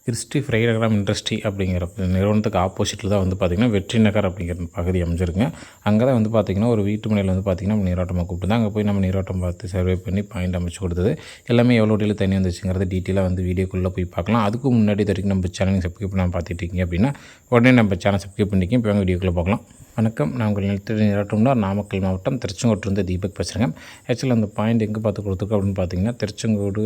Christie ஃப்ரைடகிராம் industry அப்படிங்கிற நிறுவனத்துக்கு ஆப்போசிட்டில் தான் வந்து பார்த்திங்கன்னா வெற்றி நகர் அப்படிங்கிற பகுதி அமைஞ்சிருக்குங்க. அங்கே தான் வந்து பார்த்திங்கன்னா ஒரு வீட்டு மனையில் வந்து பார்த்திங்கன்னா நம்ம நீரோட்டமாக கூப்பிட்டு அங்கே போய் நம்ம நீரோட்டம் பார்த்து சர்வே பண்ணி பாயிண்ட் அமைச்சு கொடுத்தது எல்லாமே எவ்வளோ டீல் தண்ணி வந்துச்சுங்கிறது டீட்டெயிலாக வந்து வீடியோக்குள்ளே போய் பார்க்கலாம். அதுக்கு முன்னாடி இது வரைக்கும் நம்ம சேனல் சப்ஸ்கிரைப் பண்ணாமல் பார்த்துட்டு இருக்கீங்க அப்படின்னா உடனே நம்ம சேனல் சப்ஸ்கிரைப் பண்ணிக்கோங்க. இப்போ வீடியோக்குள்ளே பார்க்கலாம். வணக்கம், நான் உங்கள் நிலத்தடி நீரோட்டம்னா நாமக்கல் மாவட்டம் திருச்செங்கோட்டிலிருந்து தீபக் பேசுகிறேங்க. ஆக்சுவலாக அந்த பாயிண்ட் எங்கே பார்த்து கொடுத்துருக்கோம் அப்படின்னு பார்த்தீங்கன்னா திருச்செங்கோடு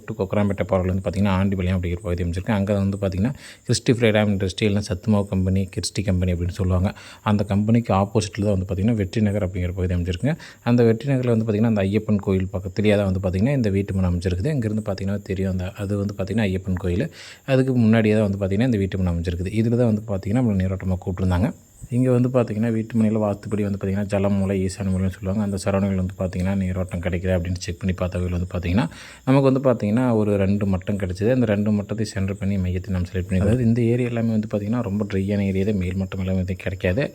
டு கொக்கராம்பேட்டை போகிறதுல வந்து பார்த்திங்கன்னா ஆண்டிபாளையம் அப்படிங்கிற பகுதி அமைச்சிருக்கேன். அங்கே வந்து பார்த்திங்கன்னா கிறிஸ்டி ஃப்ரைடகிராம் இண்டஸ்ட்ரி இல்லைனா சத்துமாவு கம்பெனி, கிறிஸ்டி கம்பெனி அப்படின்னு சொல்லுவாங்க. அந்த கம்பெனிக்கு ஆப்போசிட்டில் தான் வந்து பார்த்திங்கன்னா வெற்றி நகர் அப்படிங்கிற பகுதி அமைச்சிருக்குங்க. அந்த வெற்றி நகரில் வந்து பார்த்திங்கன்னா அந்த ஐயப்பன் கோயில் பக்கத்துலேயே தான் வந்து பார்த்திங்கன்னா இந்த வீட்டு மனை அமைச்சிருக்குது. இங்கேருந்து பார்த்திங்கன்னா தெரியும், அது வந்து பார்த்திங்கன்னா ஐயப்பன் கோயில். அதுக்கு முன்னாடியே தான் வந்து பார்த்திங்கன்னா இந்த வீட்டு மனை அமைச்சிருக்குது. இதில் தான் வந்து பார்த்திங்கன்னா நம்மளை நீரோட்டமாக கூப்பிட்டுருந்தாங்க. இங்கே வந்து பார்த்திங்கன்னா வீட்டு மனையில் வாஸ்துப்படி வந்து பார்த்திங்கன்னா ஜலமூலை, ஈசான மூலைன்னு சொல்லுவாங்க. அந்த சரௌண்டிங்கில் வந்து பார்த்திங்கன்னா நீரோட்டம் கிடைக்குது அப்படின்னு செக் பண்ணி பார்த்தவர்கள் வந்து பார்த்திங்கன்னா நமக்கு வந்து பார்த்திங்கன்னா ஒரு 2 மட்டம் கிடச்சிது. அந்த 2 மட்டத்தை சென்டர் பண்ணி மையத்தை நம்ம செலக்ட் பண்ணி, அதாவது இந்த ஏரியா எல்லாமே வந்து பார்த்திங்கன்னா ரொம்ப ட்ரையான ஏரியா தான், மேல் மட்டம் எல்லாமே வந்து கிடைக்காது.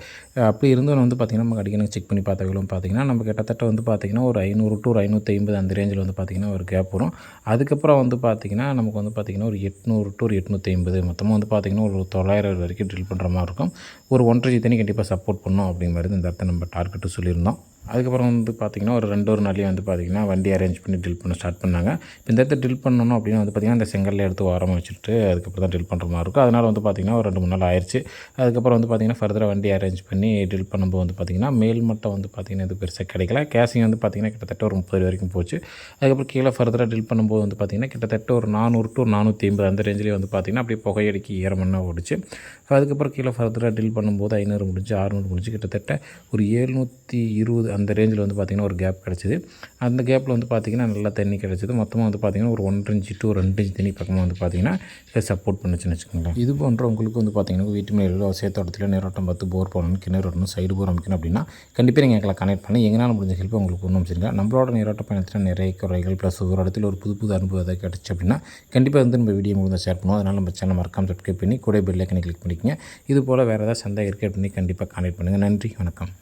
அப்படி இருந்தும் வந்து பார்த்திங்கன்னா நம்ம அடிக்கணும் செக் பண்ணி பார்த்தவர்களும் பார்த்திங்கன்னா நம்ம கிட்டத்தட்ட வந்து பார்த்திங்கன்னா ஒரு 500 to 550 அந்த ரேஞ்சில் வந்து பார்த்திங்கன்னா ஒரு கேப் வரும். அதுக்கப்புறம் வந்து பார்த்திங்கன்னா நமக்கு வந்து பார்த்திங்கன்னா ஒரு 800 to 850 மொத்தமாக வந்து பார்த்திங்கன்னா ஒரு 900 வரைக்கும் ட்ரில் பண்ணுற மாதிரி இருக்கும். ஒரு 1.5 தண்ணி கண்டிப்பாக சப்போர்ட் பண்ணோம் அப்படிங்கிற மாதிரி இந்த இடத்த நம்ம டார்கெட்டு சொல்லியிருந்தோம். அதுக்கப்புறம் வந்து பார்த்திங்கன்னா ஒரு 2 நாள்லேயே வந்து பார்த்திங்கன்னா வண்டி அரேஞ்ச் பண்ணி ட்ரில் பண்ண ஸ்டார்ட் பண்ணாங்க. இப்போ இந்த இடத்த ட்ரில் பண்ணணும் அப்படின்னா வந்து பார்த்திங்கன்னா அந்த செங்கல்ல எடுத்து ஓரமாக வச்சுட்டு அதுக்கப்புறம் தான் ட்ரில் பண்ணுற மாதிரி இருக்கும். அதனால் வந்து பார்த்திங்கன்னா ஒரு 2-3 நாள் ஆயிடுச்சு. அதுக்கப்புறம் வந்து பார்த்திங்கன்னா ஃபர்தராக வண்டி அரேஞ்ச் பண்ணி ட்ரில் பண்ணும்போது வந்து பார்த்திங்கன்னா மேல் மட்டம் வந்து பார்த்திங்கன்னா இது பெருசாக கிடைக்கல. கேசிங் வந்து பார்த்திங்கன்னா கிட்டத்தட்ட ஒரு 30 வரைக்கும் போச்சு. அதுக்கப்புறம் கீழே ஃபர்தராக ட்ரில் பண்ணும்போது வந்து பார்த்திங்கன்னா கிட்டத்தட்ட ஒரு 400 to 450 அந்த ரேஞ்சிலே வந்து பார்த்திங்கன்னா அப்படியே புகையடிக்கி ஈரமண்ணாக ஓடிச்சு. அதுக்கப்புறம் கீழே ஃபர்தராக ட்ரில் பண்ணும்போது 500 முடிஞ்சு 600 முடிஞ்சு கிட்டத்தட்ட ஒரு 720 அந்த ரேஞ்சில் வந்து பார்த்திங்கன்னா ஒரு கேப் கிடச்சிது. அந்த கேப்பில் வந்து பார்த்திங்கன்னா நல்லா தண்ணி கிடச்சிது. மொத்தமாக வந்து பார்த்திங்கன்னா ஒரு 1 இன்ச்சு to 2 இன்ச் தண்ணி பக்கமாக வந்து பார்த்திங்கன்னா இதை சப்போர்ட் பண்ணுச்சுன்னு வச்சுக்கோங்களேன். இது போன்ற உங்களுக்கு வந்து பார்த்திங்கன்னா வீட்டு மேலே சேத்தோட்டத்தில் நீரோட்டம் பார்த்து போர் போடணும், கிணறு வரணும், சைடு போர் அமைக்கணும் அப்படின்னா கண்டிப்பாக நீங்கள் எங்களை கனெக்ட் பண்ணி எங்களால் முடிஞ்ச ஹெல்ப் உங்களுக்கு ஒன்றும் வச்சுருங்க. நம்மளோட நீரோட்ட பயணத்தில் நிறைய குறைகள் ப்ளஸ் ஒரு இடத்துல ஒரு புது அனுபவம் எதாவது கிடச்சி அப்படின்னா கண்டிப்பாக வந்து நம்ம வீடியோ மூலம் ஷேர் பண்ணுவோம். அதனால் நம்ம சேனல் மறக்காமல் சப்ஸ்கிரைப் பண்ணி கூட பெல் ஐக்கனை கிளிக் பண்ணிக்கங்க. இது போல் வேறு ஏதாவது சந்தேகம் இருக்குது அப்படின்னு கண்டிப்பாக கான்டெக்ட் பண்ணுங்கள். நன்றி, வணக்கம்.